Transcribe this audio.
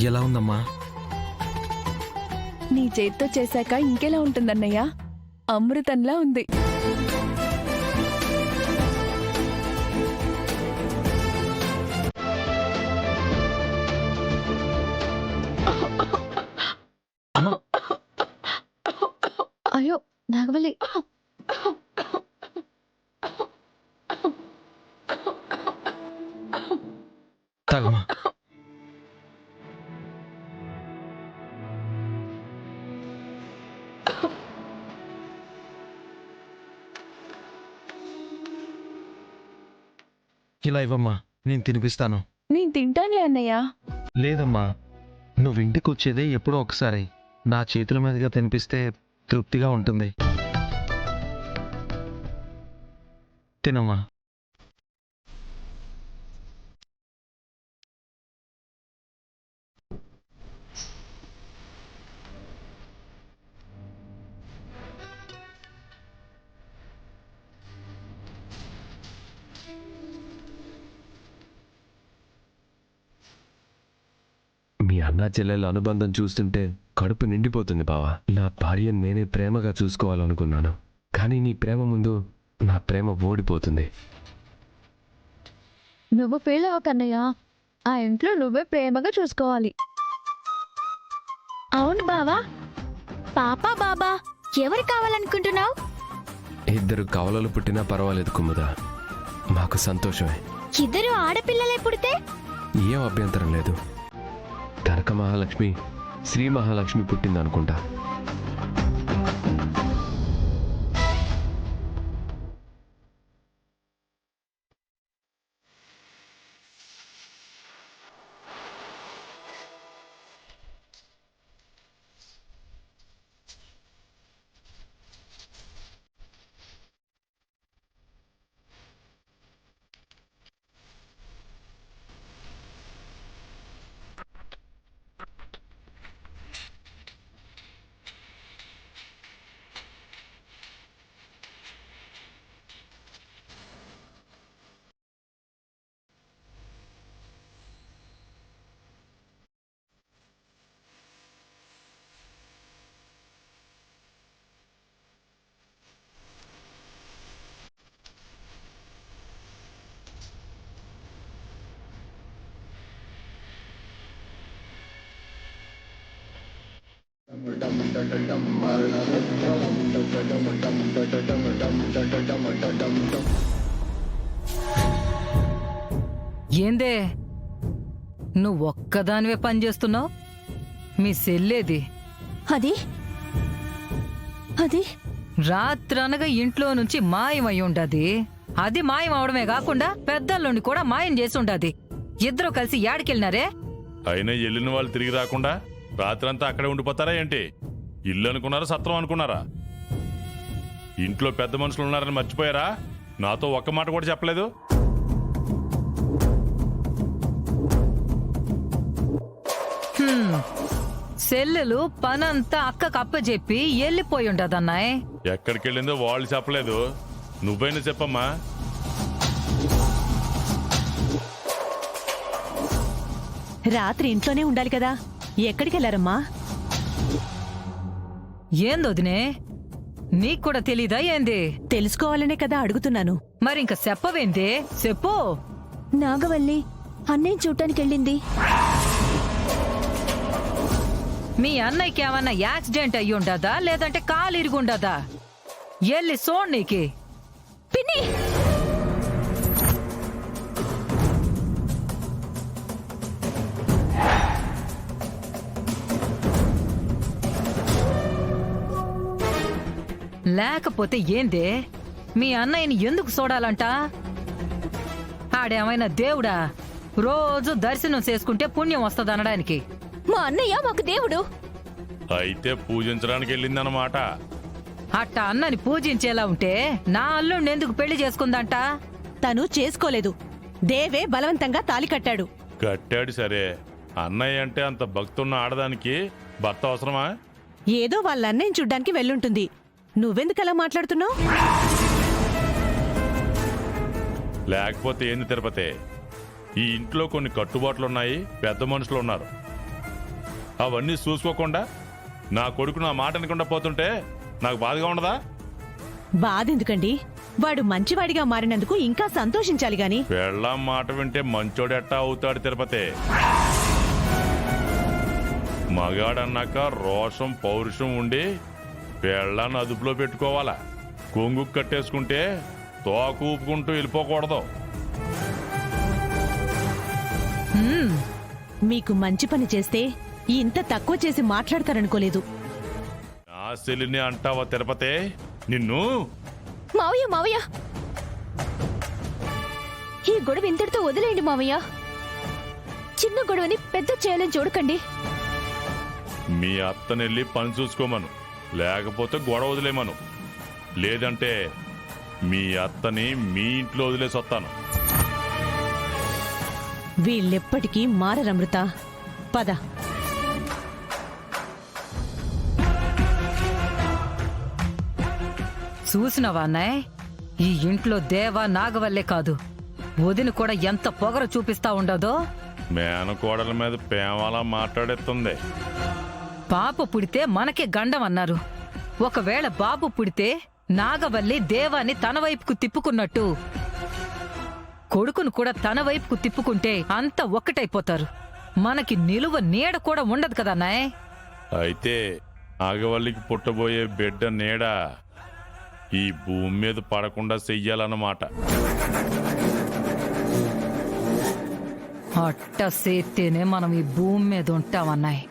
ఎలా ఉందమ్మా? నీ చేత్తో చేశాక ఇంకెలా ఉంటుందన్నయ్య? అమృతంలా ఉంది. అయ్యో నాగవల్లి, తాగమ్మా. ఇలా ఇవ్వమ్మా, నేను తినిపిస్తాను. నేను తింటానులే అన్నయ్య. లేదమ్మా, నువ్వు ఇంటికి వచ్చేదే ఎప్పుడో ఒకసారి. నా చేతుల మీదుగా తినిపిస్తే తృప్తిగా ఉంటుంది. తినమ్మా. మీ అన్నా చెల్లెల అనుబంధం చూస్తుంటే కడుపు నిండిపోతుంది బావా. నా భార్యను నేనే ప్రేమగా చూసుకోవాలనుకున్నాను, కానీ నీ ప్రేమ ముందు నా ప్రేమ ఓడిపోతుంది. నువ్వు ఫీల్ అవ్వకన్నయ్య. ఆ ఇంట్లో నువ్వే ప్రేమగా చూసుకోవాలి. అవును బావా. పాపా బాబా ఎవరు కావాలనుకుంటున్నావు? ఇద్దరు కవలలు పుట్టినా పర్వాలేదు కుముదా, మాకు సంతోషమే. ఇద్దరు ఆడపిల్లలే పుడితే ఏం అభ్యంతరం లేదు. కనక మహాలక్ష్మి శ్రీ మహాలక్ష్మి పుట్టిందనుకుంటా. ఏందే నువ్వు ఒక్కదానివే పనిచేస్తున్నావు? మీ సెల్లేది? అది అది రాత్రనగా ఇంట్లో నుంచి మాయమై ఉండది. అది మాయం అవడమే కాకుండా పెద్దల్లోని కూడా మాయం చేసి ఉండది. ఇద్దరు కలిసి యాడికెళ్ళినారే? అయినా వెళ్ళిన వాళ్ళు తిరిగి రాకుండా రాత్రంతా అక్కడే ఉండిపోతారా ఏంటి? ఇల్లు అనుకున్నారా, సత్రం అనుకున్నారా? ఇంట్లో పెద్ద మనుషులు ఉన్నారని మర్చిపోయారా? నాతో ఒక్క మాట కూడా చెప్పలేదు. సెల్లెలు పనంతా అక్కకు అప్పచెప్పి వెళ్ళిపోయి ఉండదన్నాయ్. ఎక్కడికి వెళ్ళిందో వాళ్ళు చెప్పలేదు, నువ్వైనా చెప్పమ్మా. రాత్రి ఇంట్లోనే ఉండాలి కదా, ఎక్కడికి వెళ్ళారమ్మా? ఏందొదినే, నీకు కూడా తెలీదా ఏంది? తెలుసుకోవాలనే కదా అడుగుతున్నాను. మరింక చెప్పవేందే? చెప్పు. నాగవల్లి అన్నయ్య చూడటానికి వెళ్ళింది. మీ అన్నయ్యకి ఏమన్నా యాక్సిడెంట్ అయ్యి ఉండదా, లేదంటే కాలు ఇరుగుండదా? ఎల్లి సోడ్ నీకి. పిన్ని లేకపోతే ఏందే? మీ అన్నయ్యని ఎందుకు చూడాలంట? ఆడేమైనా దేవుడా? రోజు దర్శనం చేసుకుంటే పుణ్యం వస్తదనడానికి. మా అన్నయ్య మాకు దేవుడు. అయితే పూజించడానికి వెళ్ళిందన్నమాట. అట్ట అన్నని పూజించేలా ఉంటే నా అల్లుణ్ణి ఎందుకు పెళ్లి చేసుకుందంట? తను చేసుకోలేదు, దేవే బలవంతంగా తాలి కట్టాడు. కట్టాడు సరే, అన్నయ్య అంటే అంత భక్తున్న ఆడదానికి భర్త అవసరమా? ఏదో వాళ్ళ అన్నయ్యని చూడ్డానికి వెళ్ళుంటుంది. నువ్వెందుకలా మాట్లాడుతున్నావు? లేకపోతే ఏంది తిరుపతి? ఈ ఇంట్లో కొన్ని కట్టుబాట్లున్నాయి, పెద్ద మనుషులు ఉన్నారు. అవన్నీ చూసుకోకుండా నా కొడుకు నా మాట అనకుండా పోతుంటే నాకు బాధగా ఉండదా? బాధ ఎందుకండి? వాడు మంచివాడిగా మారినందుకు ఇంకా సంతోషించాలి గాని. పెళ్ళాం మాట వింటే మంచోడెట్టా అవుతాడు తిరుపతి. మగాడన్నాక రోషం పౌరుషం ఉండి పెళ్ళాన్ని అదుపులో పెట్టుకోవాలా. కొంగు కట్టేసుకుంటే తోక ఊపుకుంటూ వెళ్ళిపోకూడదు. మీకు మంచి పని చేస్తే ఇంత తక్కువ చేసి మాట్లాడతారనుకోలేదు. నా చెల్లిని అంటావా తిరుపతి? నిన్ను మావయ్య మావయ్య, ఈ గొడవ ఇంతటితో వదిలేయండి మావయ్య. చిన్న గొడవని పెద్ద చేయాలని చూడకండి. మీ అత్తనెళ్ళి పని చూసుకోమను, లేకపోతే గొడవ వదిలేమను. లేదంటే మీ అత్తని మీ ఇంట్లో వదిలేసి వస్తాను. వీళ్ళెప్పటికీ మారరమృత. పద. చూసినవా అన్నయ్య, ఈ ఇంట్లో దేవా నాగవల్లే కాదు, వదిన కూడా ఎంత పొగరు చూపిస్తా ఉండదో. మేనకోడల మీద ప్రేమలా మాట్లాడేస్తుంది. పాప పుడితే మనకే గండం అన్నారు. ఒకవేళ బాబు పుడితే నాగవల్లి దేవాన్ని తన వైపుకు తిప్పుకున్నట్టు కొడుకును కూడా తన వైపుకు తిప్పుకుంటే అంతా ఒక్కటైపోతారు. మనకి నిలువ నీడ కూడా ఉండదు కదా అన్నయ్య. అయితే నాగవల్లికి పుట్టబోయే బిడ్డ నీడ ఈ భూమి మీద పడకుండా చెయ్యాలన్నమాట. అట్ట సేత్తేనే మనం ఈ భూమి మీద ఉంటామన్నాయి.